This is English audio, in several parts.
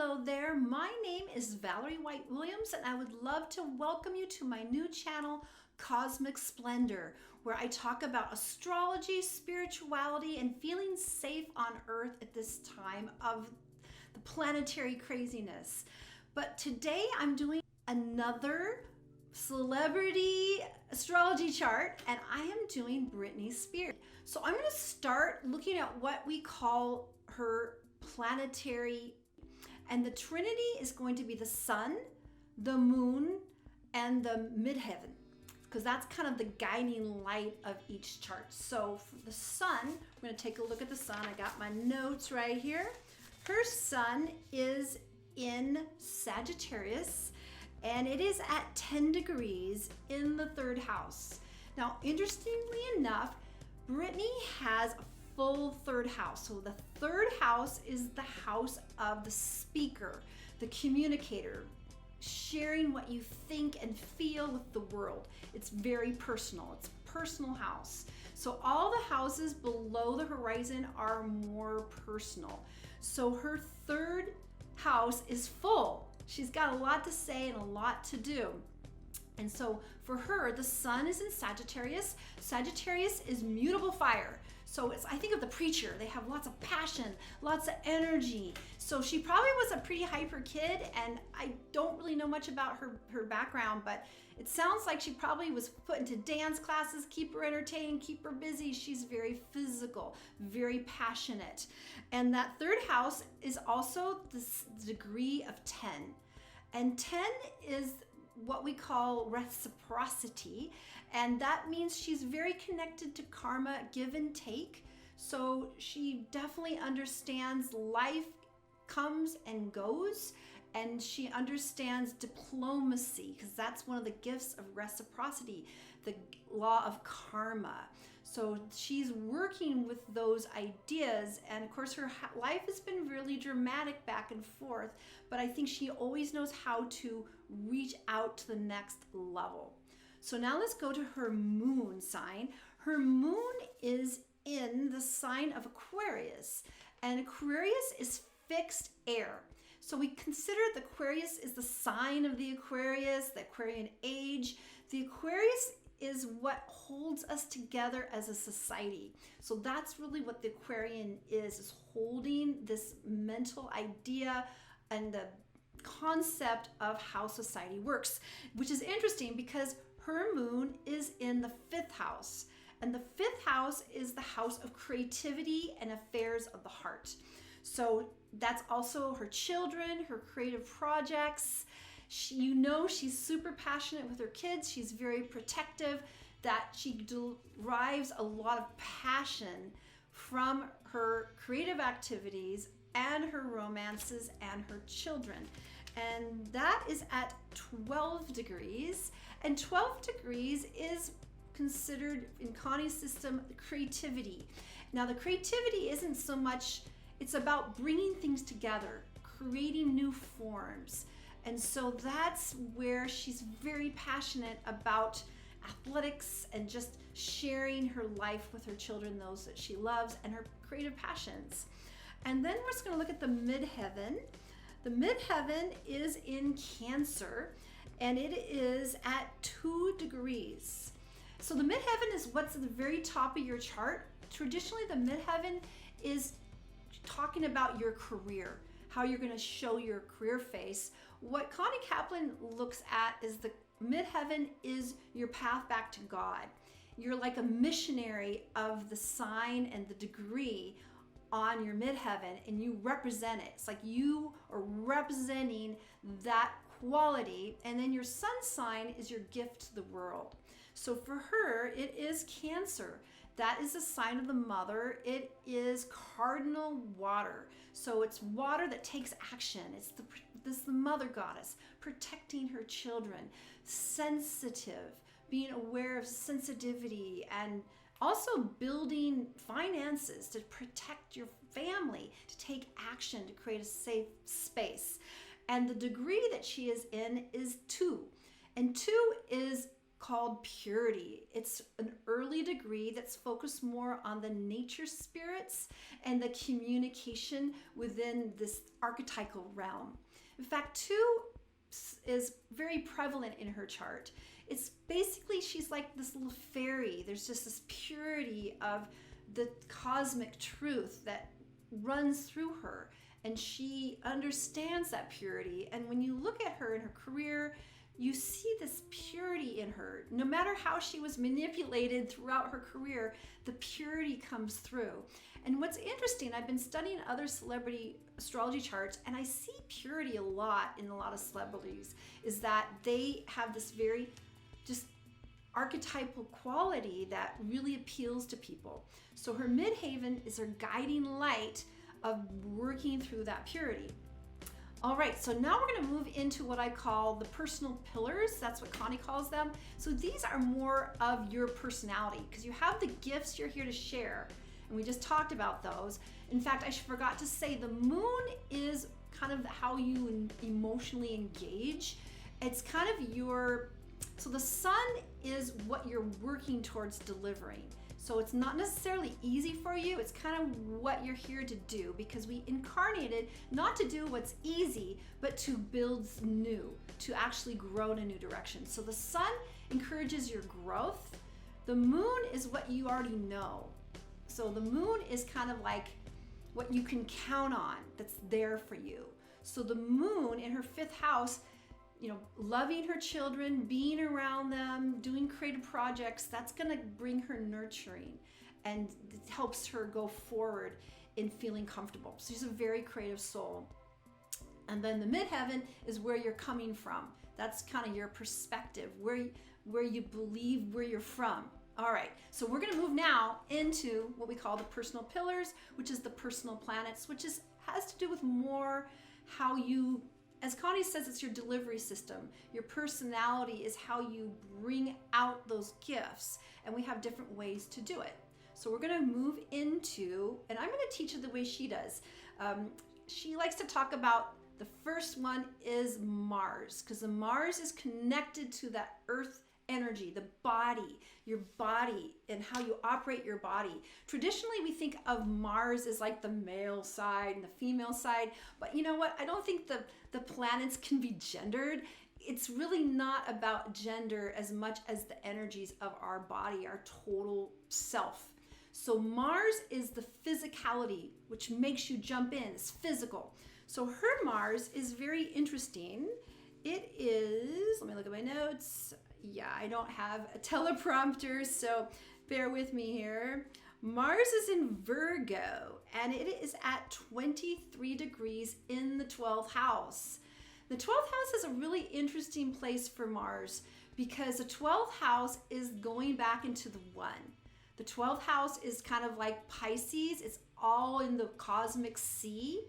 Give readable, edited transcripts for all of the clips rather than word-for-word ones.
Hello there, my name is Valerie White Williams and I would love to welcome you to my new channel, Cosmic Splendor, where I talk about astrology, spirituality, and feeling safe on Earth at this time of the planetary craziness. But today I'm doing another celebrity astrology chart and I am doing Britney Spears. So I'm going to start looking at what we call her planetary, and the trinity is going to be the sun, the moon, and the midheaven, because that's kind of the guiding light of each chart. So for the sun, we're going to take a look at the sun. I got my notes right here. Her sun is in Sagittarius and it is at 10 degrees in the third house. Now, interestingly enough, Britney has a full third house. So the third house is the house of the speaker, the communicator, sharing what you think and feel with the world. It's very personal. It's a personal house. So all the houses below the horizon are more personal. So her third house is full. She's got a lot to say and a lot to do. And so for her, the sun is in Sagittarius. Sagittarius is mutable fire. So I think of the preacher. They have lots of passion, lots of energy. So she probably was a pretty hyper kid, and I don't really know much about her background, but it sounds like she probably was put into dance classes, keep her entertained, keep her busy. She's very physical, very passionate. And that third house is also this degree of 10. And 10 is what we call reciprocity, and that means she's very connected to karma, give and take. So she definitely understands life comes and goes, and she understands diplomacy, because that's one of the gifts of reciprocity, the law of karma. So she's working with those ideas, and of course her life has been really dramatic back and forth, but I think she always knows how to reach out to the next level. So now let's go to her moon sign. Her moon is in the sign of Aquarius, and Aquarius is fixed air. So we consider the Aquarius is the sign of the Aquarius, the Aquarian age. The Aquarius is what holds us together as a society. So that's really what the Aquarian is holding this mental idea and the concept of how society works, which is interesting because her moon is in the fifth house. And the fifth house is the house of creativity and affairs of the heart. So that's also her children, her creative projects. She's super passionate with her kids. She's very protective, that she derives a lot of passion from her creative activities and her romances and her children. And that is at 12 degrees. And 12 degrees is considered in Connie's system creativity. Now the creativity isn't so much, it's about bringing things together, creating new forms. And so that's where she's very passionate about athletics and just sharing her life with her children, those that she loves, and her creative passions. And then we're just going to look at the midheaven. The midheaven is in Cancer, and it is at 2 degrees. So the midheaven is what's at the very top of your chart. Traditionally, the midheaven is talking about your career, how you're going to show your career face. What Connie Kaplan looks at is the midheaven is your path back to God. You're like a missionary of the sign and the degree on your midheaven, and you represent it. It's like you are representing that quality, and then your sun sign is your gift to the world. So for her, it is Cancer. That is a sign of the mother. It is cardinal water. So it's water that takes action. This is the mother goddess, protecting her children, sensitive, being aware of sensitivity, and also building finances to protect your family, to take action, to create a safe space. And the degree that she is in is 2. And 2 is called purity. It's an early degree that's focused more on the nature spirits and the communication within this archetypal realm. In fact, 2 is very prevalent in her chart. It's basically, she's like this little fairy. There's just this purity of the cosmic truth that runs through her, and she understands that purity. And when you look at her in her career, you see this purity in her. No matter how she was manipulated throughout her career, the purity comes through. And what's interesting, I've been studying other celebrity astrology charts, and I see purity a lot in a lot of celebrities, is that they have this very just archetypal quality that really appeals to people. So her midheaven is her guiding light of working through that purity. All right, so now we're going to move into what I call the personal pillars. That's what Connie calls them. So these are more of your personality, because you have the gifts you're here to share, and we just talked about those. In fact, I forgot to say the moon is kind of how you emotionally engage. It's kind of so the sun is what you're working towards delivering. So it's not necessarily easy for you. It's kind of what you're here to do, because we incarnated not to do what's easy, but to build new, to actually grow in a new direction. So the sun encourages your growth. The moon is what you already know. So the moon is kind of like what you can count on, that's there for you. So the moon in her 5th house, loving her children, being around them, doing creative projects, that's gonna bring her nurturing, and it helps her go forward in feeling comfortable. So she's a very creative soul. And then the midheaven is where you're coming from. That's kind of your perspective, where you believe where you're from. All right, so we're gonna move now into what we call the personal pillars, which is the personal planets, which has to do with more how you, as Connie says, it's your delivery system. Your personality is how you bring out those gifts, and we have different ways to do it. So we're gonna move into, and I'm gonna teach it the way she does. She likes to talk about, the first one is Mars, because the Mars is connected to that earth energy, the body, your body, and how you operate your body. Traditionally, we think of Mars as like the male side and the female side, but you know what? I don't think the planets can be gendered. It's really not about gender as much as the energies of our body, our total self. So Mars is the physicality, which makes you jump in. It's physical. So her Mars is very interesting. It is, let me look at my notes. Yeah, I don't have a teleprompter, so bear with me here. Mars is in Virgo, and it is at 23 degrees in the 12th house. The 12th house is a really interesting place for Mars, because the 12th house is going back into the 1. The 12th house is kind of like Pisces. It's all in the cosmic sea.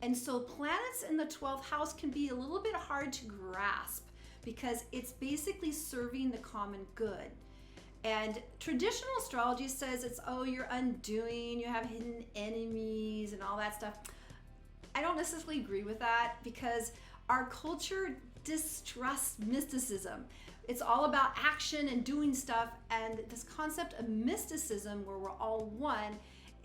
And so planets in the 12th house can be a little bit hard to grasp, because it's basically serving the common good. And traditional astrology says it's, oh, you're undoing, you have hidden enemies and all that stuff. I don't necessarily agree with that, because our culture distrusts mysticism. It's all about action and doing stuff, and this concept of mysticism, where we're all one,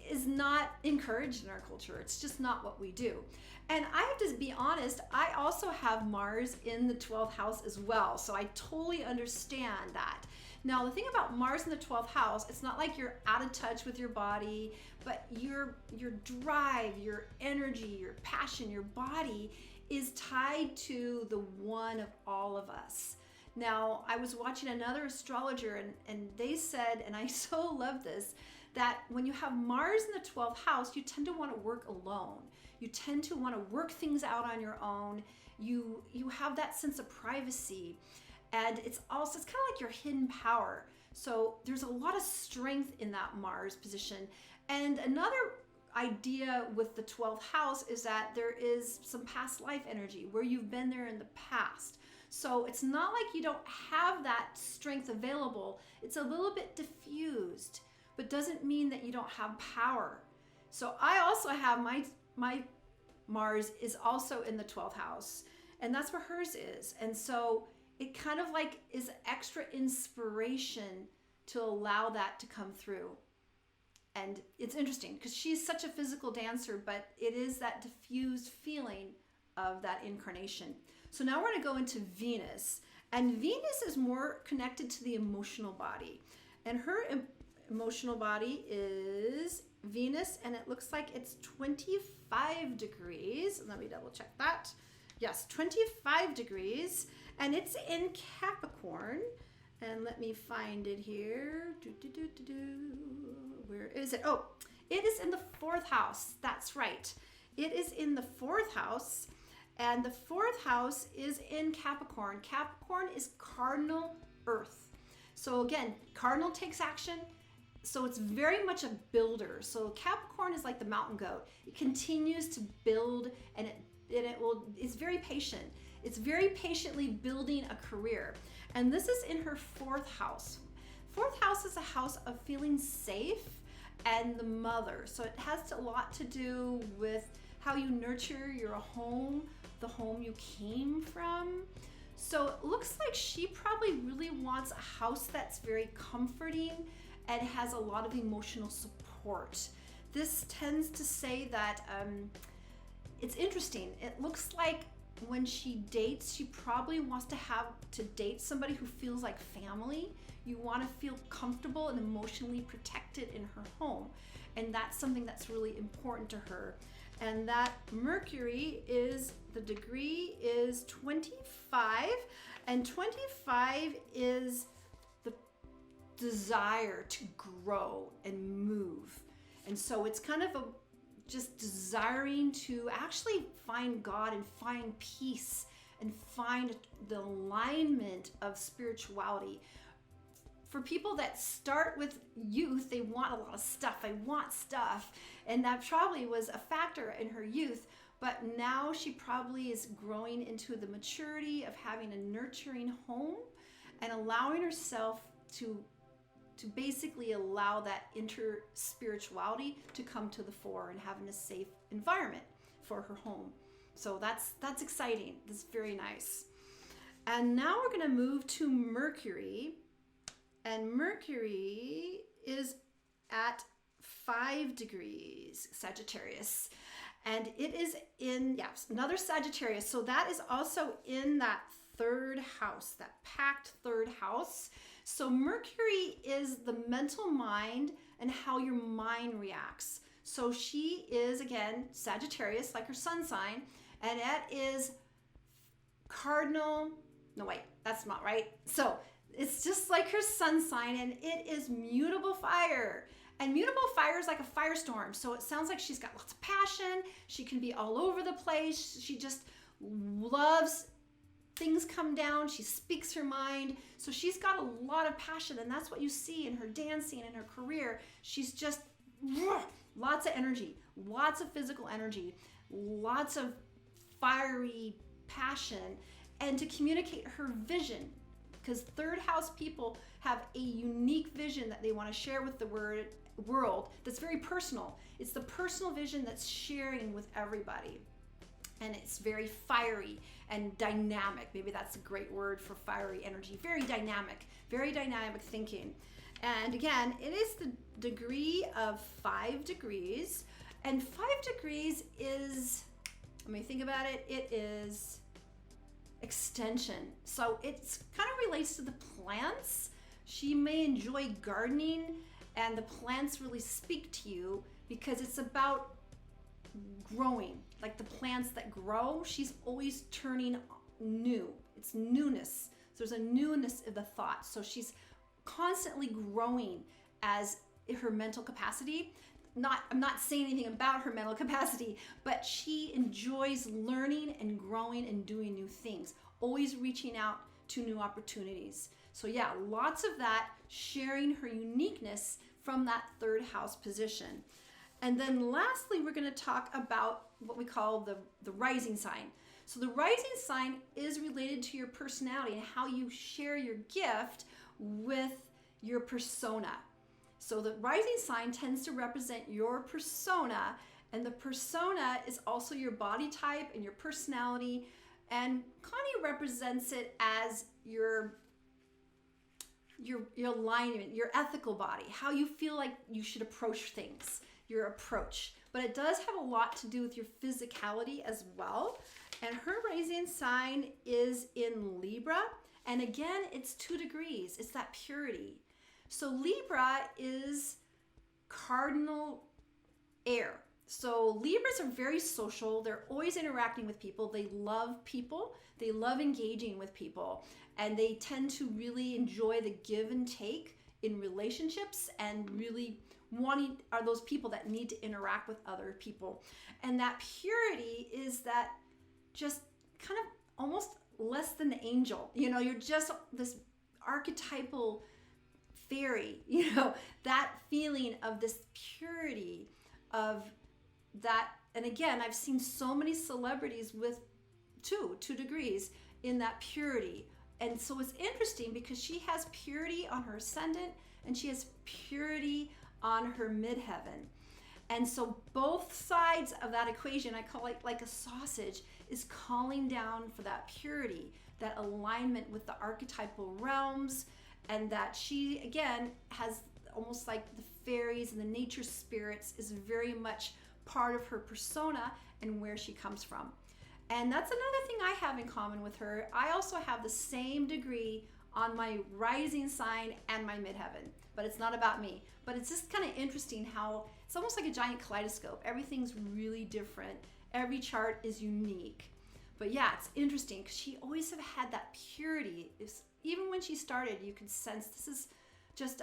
is not encouraged in our culture. It's just not what we do. And I have to be honest, I also have Mars in the 12th house as well, so I totally understand that. Now, the thing about Mars in the 12th house, it's not like you're out of touch with your body, but your drive, your energy, your passion, your body is tied to the one of all of us. Now, I was watching another astrologer, and they said, and I so love this, that when you have Mars in the 12th house, you tend to want to work alone. You tend to want to work things out on your own. You have that sense of privacy. And it's kind of like your hidden power. So there's a lot of strength in that Mars position. And another idea with the 12th house is that there is some past life energy where you've been there in the past. So it's not like you don't have that strength available. It's a little bit diffused, but doesn't mean that you don't have power. So I also have my Mars is also in the 12th house, and that's where hers is. And so it kind of like is extra inspiration to allow that to come through. And it's interesting because she's such a physical dancer, but it is that diffused feeling of that incarnation. So now we're going to go into Venus. And Venus is more connected to the emotional body. And her emotional body is Venus, and it looks like it's 25 degrees. Let me double check that. Yes, 25 degrees. And it's in Capricorn. And let me find it here. Where is it? Oh, it is in the 4th house. That's right. It is in the 4th house. And the 4th house is in Capricorn. Capricorn is cardinal earth. So again, cardinal takes action. So it's very much a builder. So Capricorn is like the mountain goat. It continues to build, and it's very patient. It's very patiently building a career. And this is in her 4th house. 4th house is a house of feeling safe and the mother. So it has a lot to do with how you nurture your home, the home you came from. So it looks like she probably really wants a house that's very comforting and has a lot of emotional support. This tends to say that it's interesting. It looks like when she dates, she probably wants to date somebody who feels like family. You want to feel comfortable and emotionally protected in her home. And that's something that's really important to her. And that Mercury the degree is 25, and 25 is the desire to grow and move. And so it's kind of just desiring to actually find God and find peace and find the alignment of spirituality. For people that start with youth, they want a lot of stuff. I want stuff. And that probably was a factor in her youth. But now she probably is growing into the maturity of having a nurturing home and allowing herself to basically allow that inter-spirituality to come to the fore and having a safe environment for her home. So that's exciting. That's very nice. And now we're going to move to Mercury. And Mercury is at 5 degrees Sagittarius. And it is in, another Sagittarius. So that is also in that 3rd house, that packed 3rd house. So Mercury is the mental mind and how your mind reacts. So she is, again, Sagittarius, like her sun sign. And that is cardinal, no wait, that's not right. So it's just like her sun sign, and it is mutable fire. And mutable fire is like a firestorm. So it sounds like she's got lots of passion. She can be all over the place. She just loves things come down. She speaks her mind. So she's got a lot of passion, and that's what you see in her dancing and her career. She's just lots of energy, lots of physical energy, lots of fiery passion, and to communicate her vision. Because 3rd house people have a unique vision that they want to share with the world that's very personal. It's the personal vision that's sharing with everybody. And it's very fiery and dynamic. Maybe that's a great word for fiery energy. Very dynamic thinking. And again, it is the degree of 5 degrees. And 5 degrees is, let me think about it, it is extension. So it's kind of relates to the plants. She may enjoy gardening, and the plants really speak to you because it's about growing. Like the plants that grow, she's always turning new. It's newness. So there's a newness of the thought. So she's constantly growing as her mental capacity. I'm not saying anything about her mental capacity, but she enjoys learning and growing and doing new things, always reaching out to new opportunities. So yeah, lots of that, sharing her uniqueness from that 3rd house position. And then lastly, we're going to talk about what we call the rising sign. So the rising sign is related to your personality and how you share your gift with your persona. So the rising sign tends to represent your persona, and the persona is also your body type and your personality. And Connie represents it as your alignment, your ethical body, how you feel like you should approach things, your approach. But it does have a lot to do with your physicality as well. And her rising sign is in Libra. And again, it's 2 degrees. It's that purity. So Libra is cardinal air. So Libras are very social. They're always interacting with people. They love people. They love engaging with people. And they tend to really enjoy the give and take in relationships, and really are those people that need to interact with other people. And that purity is that just kind of almost less than the angel. You know, you're just this archetypal fairy, you know, that feeling of this purity of that. And again, I've seen so many celebrities with two degrees in that purity. And so it's interesting because she has purity on her ascendant and she has purity on her midheaven. And so both sides of that equation, I call it like a sausage, is calling down for that purity, that alignment with the archetypal realms, and that she, again, has almost like the fairies and the nature spirits is very much part of her persona and where she comes from. And that's another thing I have in common with her. I also have the same degree on my rising sign and my midheaven, but it's not about me. But it's just kind of interesting how it's almost like a giant kaleidoscope. Everything's really different. Every chart is unique. But yeah, it's interesting because she always have had that purity. Even when she started, you could sense this is just,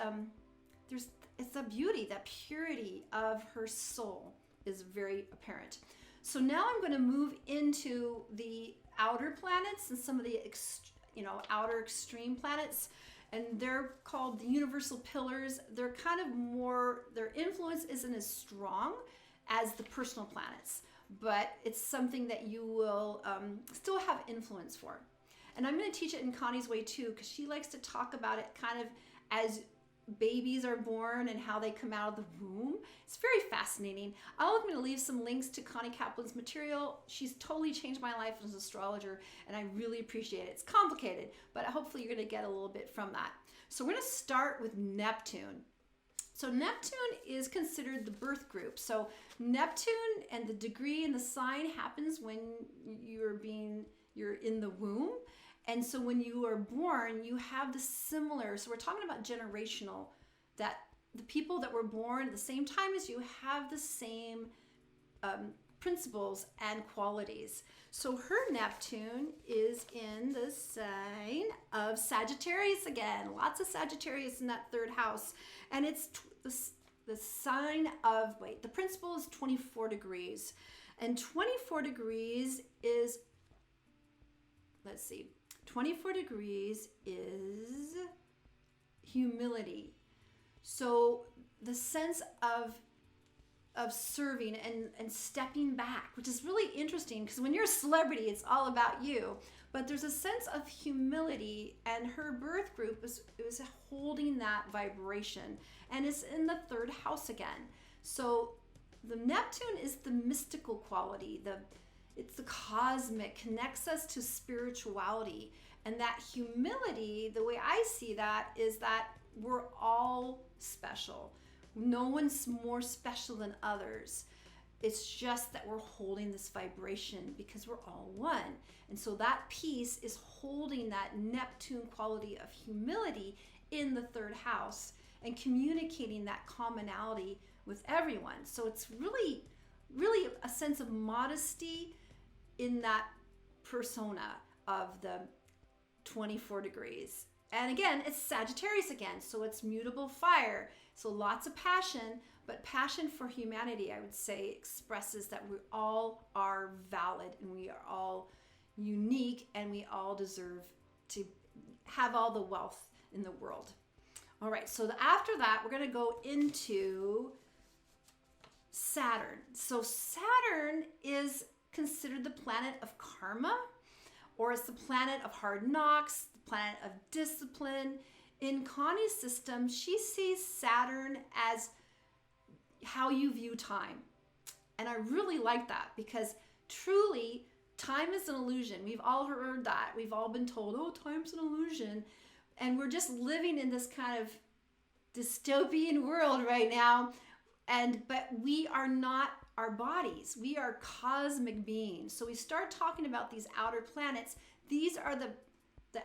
it's the beauty, that purity of her soul is very apparent. So now I'm going to move into the outer planets and some of the outer extreme planets, and they're called the universal pillars. They're kind of more, their influence isn't as strong as the personal planets, but it's something that you will still have influence for. And I'm going to teach it in Connie's way too, because she likes to talk about it kind of as babies are born and how they come out of the womb. It's very fascinating. I'm going to leave some links to Connie Kaplan's material. She's totally changed my life as an astrologer, and I really appreciate it. It's complicated, but hopefully you're going to get a little bit from that. So we're going to start with Neptune. So Neptune is considered the birth group. So Neptune and the degree and the sign happens when you're in the womb. And so when you are born, you have the similar, so we're talking about generational, that the people that were born at the same time as you have the same principles and qualities. So her Neptune is in the sign of Sagittarius again. Lots of Sagittarius in that third house. And it's the sign of, the principle is 24 degrees. And 24 degrees is, 24 degrees is humility. So the sense of serving and stepping back, which is really interesting because when you're a celebrity, it's all about you. But there's a sense of humility, and her birth group was holding that vibration, and it's in the third house again. So the Neptune is the mystical quality, it's the cosmic, connects us to spirituality. And that humility, the way I see that, is that we're all special. No one's more special than others. It's just that we're holding this vibration because we're all one. And so that piece is holding that Neptune quality of humility in the third house and communicating that commonality with everyone. So it's really, really a sense of modesty in that persona of the 24 degrees. And again, it's Sagittarius again, so it's mutable fire. So lots of passion, but passion for humanity, I would say, expresses that we all are valid and we are all unique and we all deserve to have all the wealth in the world. All right, so after that, we're going to go into Saturn. So Saturn is considered the planet of karma, or it's the planet of hard knocks, the planet of discipline. In Connie's system, she sees Saturn as how you view time. And I really like that because truly time is an illusion. We've all heard that. We've all been told, oh, time's an illusion. And we're just living in this kind of dystopian world right now. But we are not our bodies. We are cosmic beings. So we start talking about these outer planets. These are the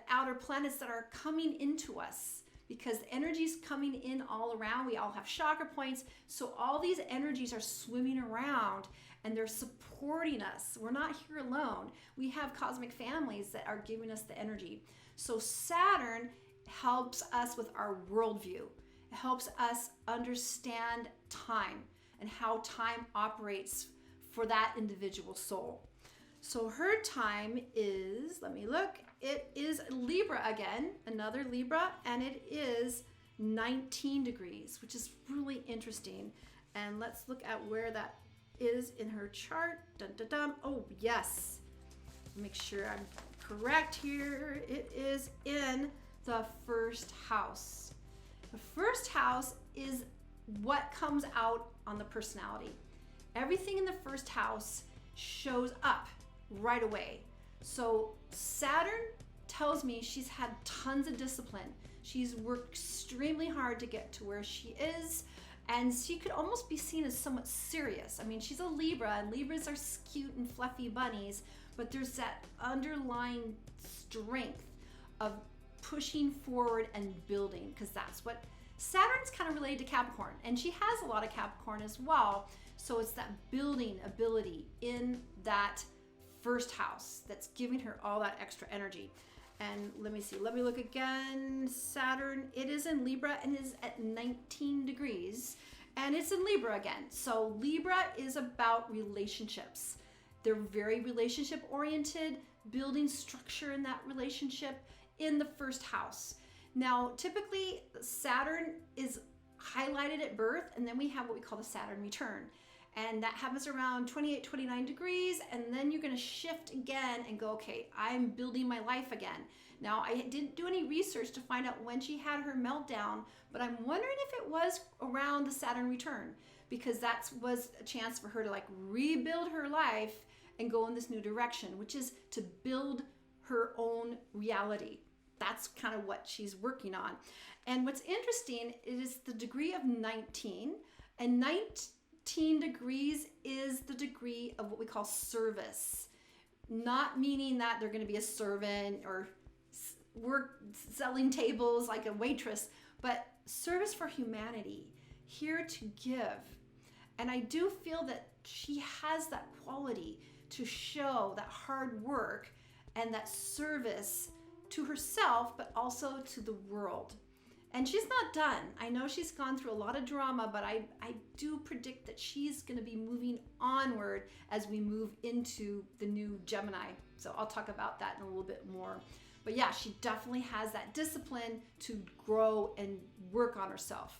outer planets that are coming into us, because the energy's coming in all around. We all have chakra points. So all these energies are swimming around and they're supporting us. We're not here alone. We have cosmic families that are giving us the energy. So Saturn helps us with our worldview. It helps us understand time and how time operates for that individual soul. So her time is, let me look, it is Libra again, another Libra, and it is 19 degrees, which is really interesting. And let's look at where that is in her chart. Dun, dun, dun. Oh, yes. Make sure I'm correct here. It is in the first house. The first house is what comes out on the personality. Everything in the first house shows up right away. So Saturn tells me she's had tons of discipline. She's worked extremely hard to get to where she is, and she could almost be seen as somewhat serious. I mean, she's a Libra, and Libras are cute and fluffy bunnies, but there's that underlying strength of pushing forward and building, because that's what Saturn's kind of related to Capricorn, and she has a lot of Capricorn as well. So it's that building ability in that first house that's giving her all that extra energy. And let me see, let me look again. Saturn, it is in Libra and is at 19 degrees, and it's in Libra again. So Libra is about relationships. They're very relationship oriented, building structure in that relationship in the first house. Now, typically Saturn is highlighted at birth, and then we have what we call the Saturn return. And that happens around 28, 29 degrees. And then you're going to shift again and go, okay, I'm building my life again. Now, I didn't do any research to find out when she had her meltdown, but I'm wondering if it was around the Saturn return, because that was a chance for her to like rebuild her life and go in this new direction, which is to build her own reality. That's kind of what she's working on. And what's interesting is the degree of 19, and 19 degrees is the degree of what we call service. Not meaning that they're going to be a servant or work selling tables like a waitress, but service for humanity, here to give. And I do feel that she has that quality to show that hard work and that service to herself, but also to the world. And she's not done. I know she's gone through a lot of drama, but I do predict that she's going to be moving onward as we move into the new Gemini. So I'll talk about that in a little bit more. But yeah, she definitely has that discipline to grow and work on herself.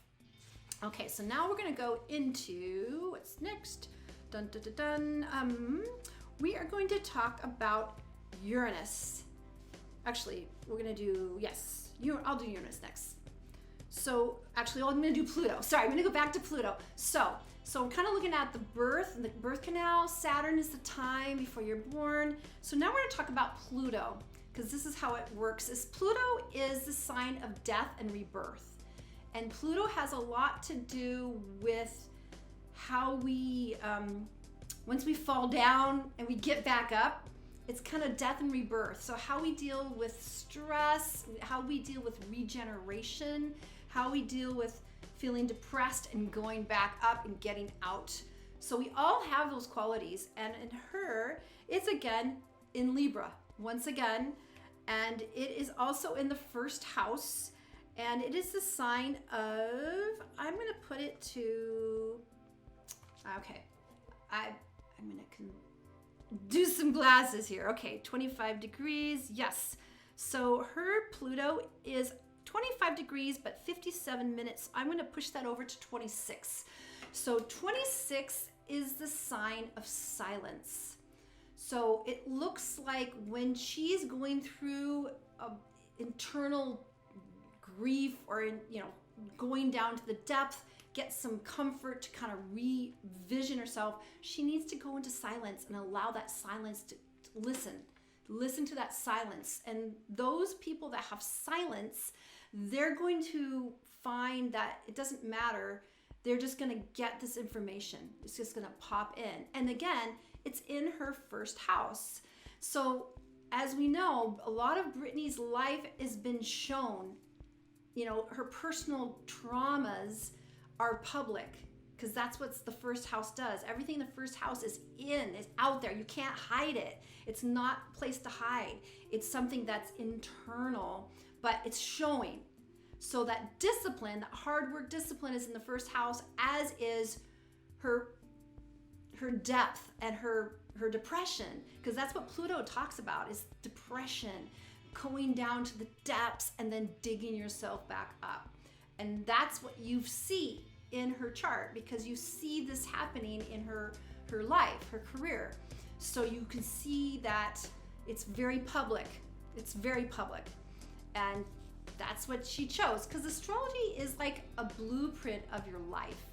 Okay, so now we're going to go into what's next. Dun, dun, dun, dun. We are going to talk about Uranus. Actually, we're going to do, yes, I'll do Uranus next. So actually, I'm going to do Pluto. Sorry, I'm going to go back to Pluto. So I'm kind of looking at the birth and the birth canal. Saturn is the time before you're born. So now we're going to talk about Pluto, because this is how it works. Pluto is the sign of death and rebirth. And Pluto has a lot to do with how we, once we fall down and we get back up, it's kind of death and rebirth. So how we deal with stress, how we deal with regeneration, how we deal with feeling depressed and going back up and getting out. So we all have those qualities. And in her, it's again in Libra, once again. And it is also in the first house. And it is the sign of, I'm going to put it to, okay, I'm going to do some glasses here. Okay, 25 degrees, yes. So her Pluto is 25 degrees, but 57 minutes. I'm going to push that over to 26. So 26 is the sign of silence. So it looks like when she's going through internal grief or, going down to the depth, get some comfort to kind of revision herself, she needs to go into silence and allow that silence to listen to that silence. And those people that have silence, they're going to find that it doesn't matter. They're just going to get this information. It's just going to pop in. And again, it's in her first house. So as we know, a lot of Britney's life has been shown. You know, her personal traumas are public, because that's what the first house does. Everything in the first house is out there. You can't hide it. It's not a place to hide. It's something that's internal, but it's showing. So that discipline, that hard work discipline, is in the first house, as is her depth and her depression, because that's what Pluto talks about, is depression, going down to the depths and then digging yourself back up. And that's what you see in her chart, because you see this happening in her life, her career. So you can see that it's very public. It's very public. And that's what she chose, because astrology is like a blueprint of your life.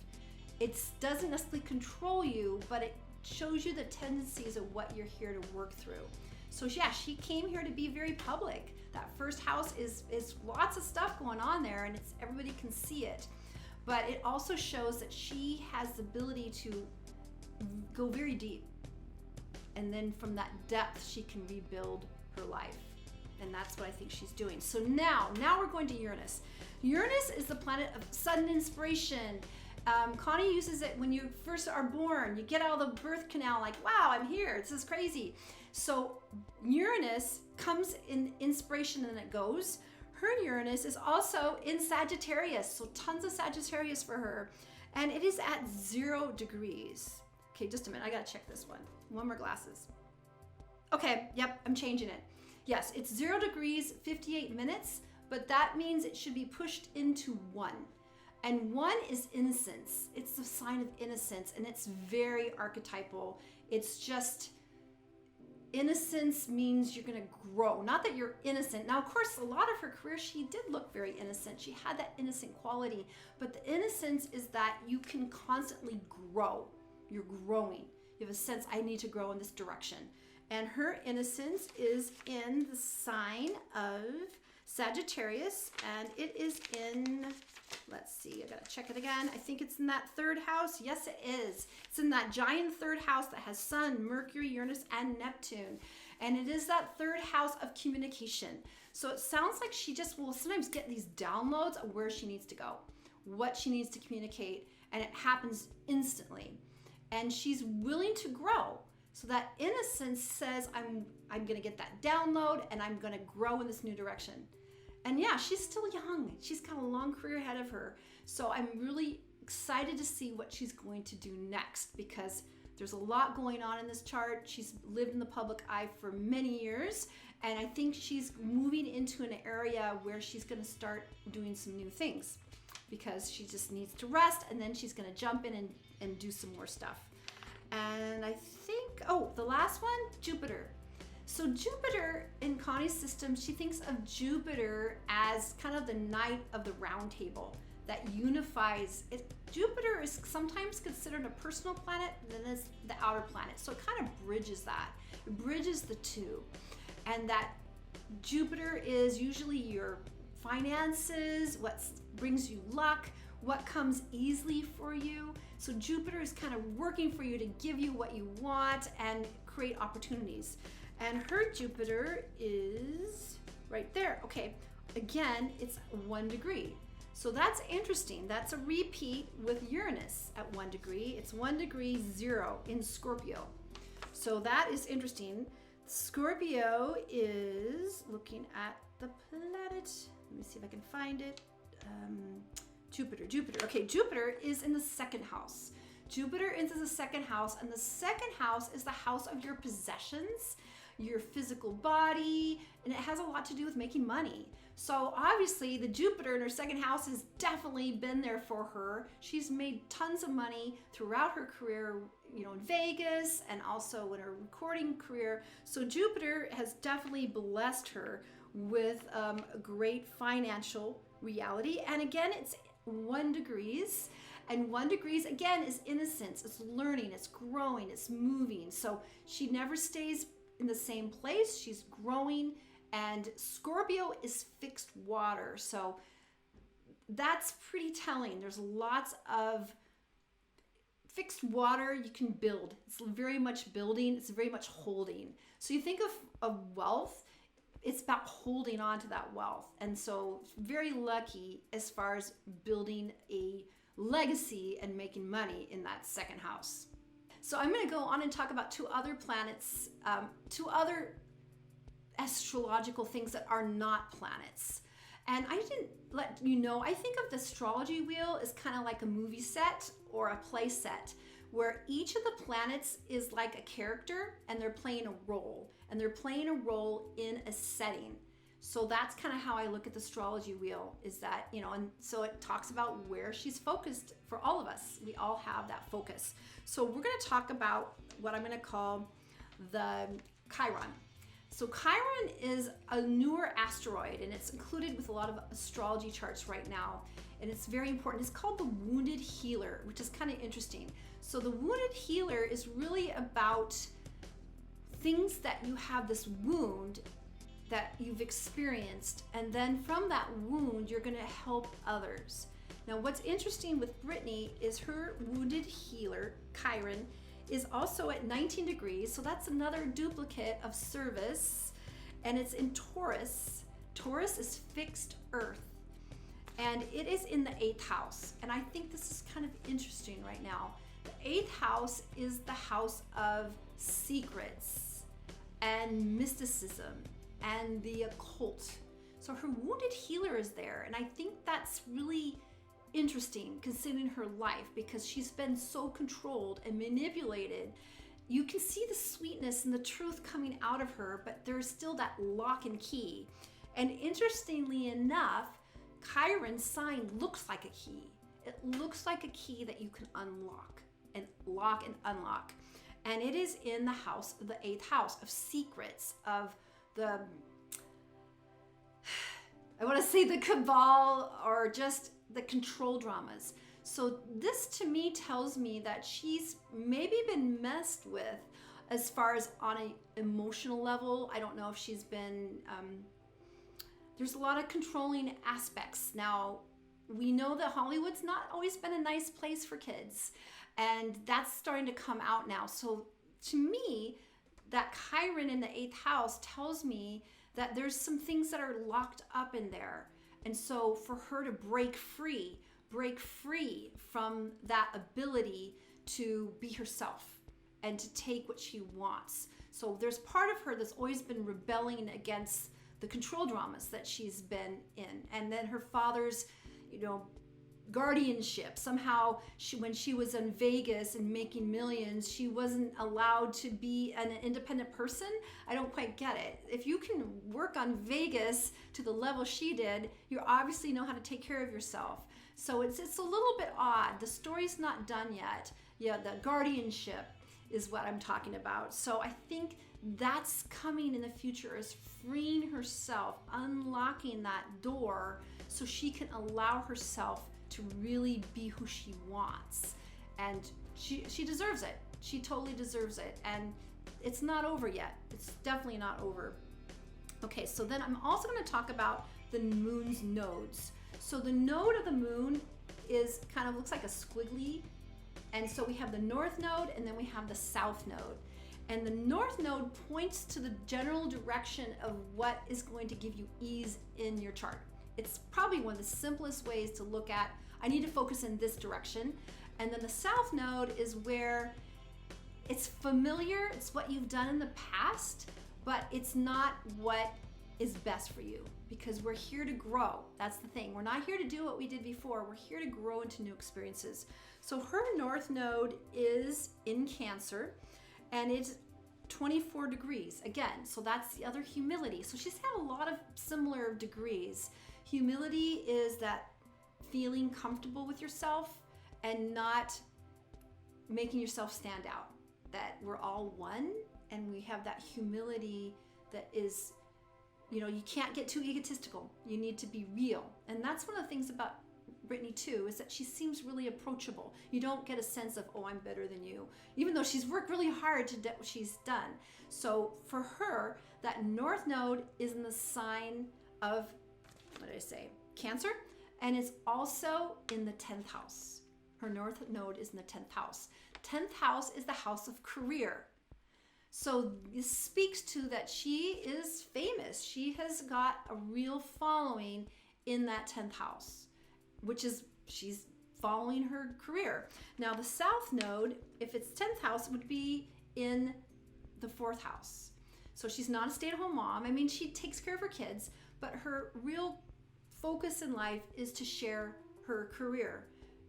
It doesn't necessarily control you, but it shows you the tendencies of what you're here to work through. So yeah, she came here to be very public. That first house is lots of stuff going on there, and everybody can see it. But it also shows that she has the ability to go very deep. And then from that depth, she can rebuild her life. And that's what I think she's doing. So now we're going to Uranus. Uranus is the planet of sudden inspiration. Connie uses it when you first are born. You get out of the birth canal like, wow, I'm here. This is crazy. So Uranus comes in inspiration and it goes. Her Uranus is also in Sagittarius. So tons of Sagittarius for her. And it is at 0 degrees. Okay, just a minute. I got to check this one. One more glasses. Okay, yep, I'm changing it. Yes, it's 0 degrees, 58 minutes, but that means it should be pushed into 1. And 1 is innocence. It's the sign of innocence, and it's very archetypal. It's just, innocence means you're going to grow. Not that you're innocent. Now, of course, a lot of her career, she did look very innocent. She had that innocent quality, but the innocence is that you can constantly grow. You're growing. You have a sense, I need to grow in this direction. And her innocence is in the sign of Sagittarius, and it is in, let's see, I gotta check it again. I think it's in that 3rd house. Yes, it is. It's in that giant 3rd house that has Sun, Mercury, Uranus, and Neptune. And it is that 3rd house of communication. So it sounds like she just will sometimes get these downloads of where she needs to go, what she needs to communicate, and it happens instantly. And she's willing to grow. So that innocence says, I'm gonna get that download and I'm gonna grow in this new direction. And yeah, she's still young. She's got a long career ahead of her. So I'm really excited to see what she's going to do next, because there's a lot going on in this chart. She's lived in the public eye for many years, and I think she's moving into an area where she's gonna start doing some new things, because she just needs to rest, and then she's gonna jump in and do some more stuff. And I think, the last one, Jupiter. So Jupiter in Connie's system, she thinks of Jupiter as kind of the knight of the round table that unifies it. Jupiter is sometimes considered a personal planet, and then it's the outer planet. So it kind of bridges that. It bridges the two. And that Jupiter is usually your finances, what brings you luck, what comes easily for you. So Jupiter is kind of working for you to give you what you want and create opportunities. And her Jupiter is right there. Okay, again, it's 1 degree. So that's interesting. That's a repeat with Uranus at 1 degree. It's 1 degree 0 in Scorpio. So that is interesting. Scorpio is looking at the planet. Let me see if I can find it. Jupiter. Okay, Jupiter is in the 2nd house. Jupiter is in the 2nd house, and the 2nd house is the house of your possessions, your physical body, and it has a lot to do with making money. So obviously the Jupiter in her 2nd house has definitely been there for her. She's made tons of money throughout her career, in Vegas and also in her recording career. So Jupiter has definitely blessed her with a great financial reality. And again, it's 1 degrees, and 1 degrees again is innocence. It's learning, it's growing, it's moving. So she never stays in the same place. She's growing, and Scorpio is fixed water. So that's pretty telling. There's lots of fixed water. You can build. It's very much building. It's very much holding. So you think of wealth, it's about holding on to that wealth. And so very lucky as far as building a legacy and making money in that second house. So I'm going to go on and talk about two other planets, two other astrological things that are not planets. And I didn't let you know, I think of the astrology wheel as kind of like a movie set or a play set, where each of the planets is like a character and they're playing a role, and they're playing a role in a setting. So that's kind of how I look at the astrology wheel, is that, you know, and so it talks about where she's focused for all of us. We all have that focus. So we're going to talk about what I'm going to call the Chiron. So Chiron is a newer asteroid, and it's included with a lot of astrology charts right now. And it's very important. It's called the Wounded Healer, which is kind of interesting. So the Wounded Healer is really about things that you have this wound that you've experienced, and then from that wound, you're going to help others. Now, what's interesting with Britney is her Wounded Healer, Chiron, is also at 19 degrees. So that's another duplicate of service, and it's in Taurus. Taurus is fixed earth, and it is in the 8th house. And I think this is kind of interesting right now. The 8th house is the house of secrets and mysticism and the occult. So her Wounded Healer is there, and I think that's really interesting considering her life, because she's been so controlled and manipulated. You can see the sweetness and the truth coming out of her, but there's still that lock and key. And interestingly enough, Chiron's sign looks like a key. It looks like a key that you can unlock and lock and unlock. And it is in the house, the 8th house of secrets, of the, I want to say the cabal, or just the control dramas. So this to me tells me that she's maybe been messed with as far as on an emotional level. I don't know if she's been, there's a lot of controlling aspects. Now, we know that Hollywood's not always been a nice place for kids, and that's starting to come out now. So to me, that Chiron in the 8th house tells me that there's some things that are locked up in there. And so for her to break free from that ability to be herself and to take what she wants. So there's part of her that's always been rebelling against the control dramas that she's been in. And then her father's, you know, guardianship. Somehow when she was in Vegas and making millions, she wasn't allowed to be an independent person. I don't quite get it. If you can work on Vegas to the level she did, you obviously know how to take care of yourself. So it's a little bit odd. The story's not done yet. Yeah, the guardianship is what I'm talking about. So I think that's coming in the future, is freeing herself, unlocking that door so she can allow herself to really be who she wants. And she deserves it. She totally deserves it. And it's not over yet. It's definitely not over. Okay, so then I'm also going to talk about the moon's nodes. So the node of the moon is kind of looks like a squiggly. And so we have the north node, and then we have the south node. And the north node points to the general direction of what is going to give you ease in your chart. It's probably one of the simplest ways to look at, I need to focus in this direction. And then the south node is where it's familiar, it's what you've done in the past, but it's not what is best for you, because we're here to grow. That's the thing. We're not here to do what we did before. We're here to grow into new experiences. So her north node is in Cancer, and it's 24 degrees again. So that's the other humility. So she's had a lot of similar degrees. Humility is that feeling comfortable with yourself and not making yourself stand out, that we're all one, and we have that humility that is, you know, you can't get too egotistical. You need to be real. And that's one of the things about Britney too, is that she seems really approachable. You don't get a sense of, oh, I'm better than you, even though she's worked really hard to do what she's done. So for her, that North Node is in the sign of, what did I say, Cancer, and it's also in the 10th house. Her North Node is in the 10th house. 10th house is the house of career. So this speaks to that she is famous. She has got a real following in that 10th house, which is she's following her career. Now the South Node, if it's 10th house, would be in the 4th house. So she's not a stay-at-home mom. I mean, she takes care of her kids, but her real focus in life is to share her career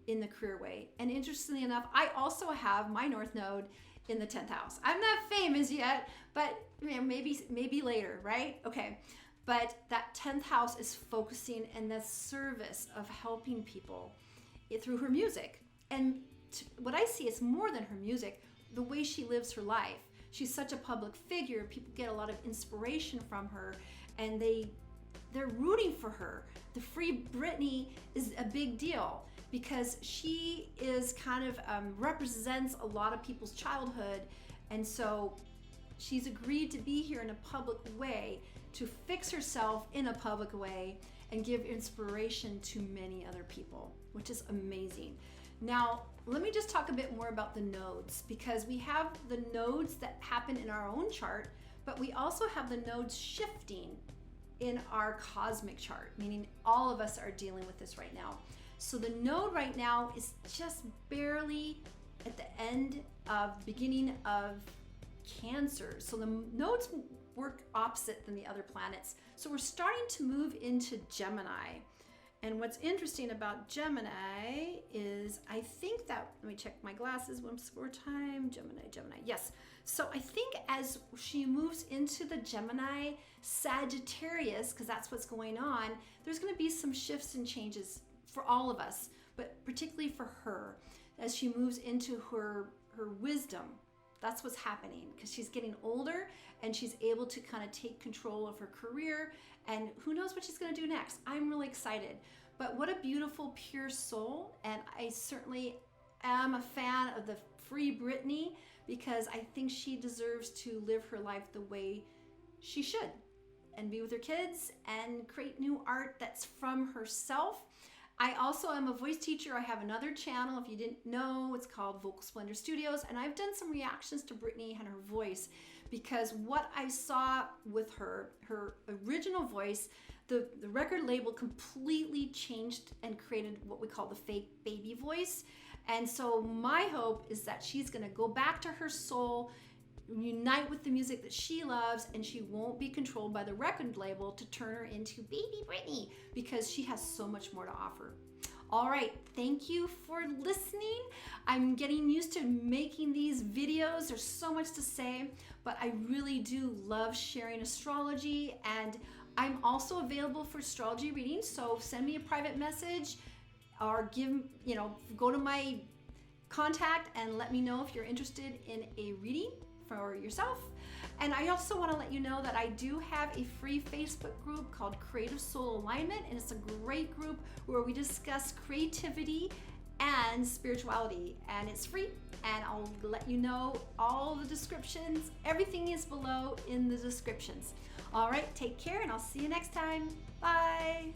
in the career way. And interestingly enough, I also have my North Node in the 10th house. I'm not famous yet, but maybe later, right? Okay. But that 10th house is focusing in the service of helping people through her music. And what I see is more than her music, the way she lives her life. She's such a public figure. People get a lot of inspiration from her, and they're rooting for her. The Free Britney is a big deal because she is kind of represents a lot of people's childhood, and so she's agreed to be here in a public way, to fix herself in a public way and give inspiration to many other people, which is amazing. Now, let me just talk a bit more about the nodes, because we have the nodes that happen in our own chart, but we also have the nodes shifting in our cosmic chart, meaning all of us are dealing with this right now. So the node right now is just barely at the end of beginning of Cancer. So the nodes work opposite than the other planets. So we're starting to move into Gemini. And what's interesting about Gemini is I think that, let me check my glasses once more time. Gemini. Yes. So I think as she moves into the Gemini Sagittarius, because that's what's going on, there's going to be some shifts and changes for all of us, but particularly for her as she moves into her wisdom. That's what's happening, because she's getting older and she's able to kind of take control of her career, and who knows what she's going to do next. I'm really excited. But what a beautiful, pure soul. And I certainly am a fan of the Free Britney, because I think she deserves to live her life the way she should and be with her kids and create new art that's from herself. I also am a voice teacher. I have another channel, if you didn't know, it's called Vocal Splendor Studios, and I've done some reactions to Britney and her voice, because what I saw with her original voice, the record label completely changed and created what we call the fake baby voice. And so my hope is that she's gonna go back to her soul, unite with the music that she loves, and she won't be controlled by the record label to turn her into baby Britney, because she has so much more to offer. All right, thank you for listening. I'm getting used to making these videos. There's so much to say, but I really do love sharing astrology, and I'm also available for astrology readings. So send me a private message, or go to my contact and let me know if you're interested in a reading for yourself. And I also want to let you know that I do have a free Facebook group called Creative Soul Alignment, and it's a great group where we discuss creativity and spirituality, and it's free, and I'll let you know all the descriptions. Everything is below in the descriptions. All right, take care, and I'll see you next time. Bye.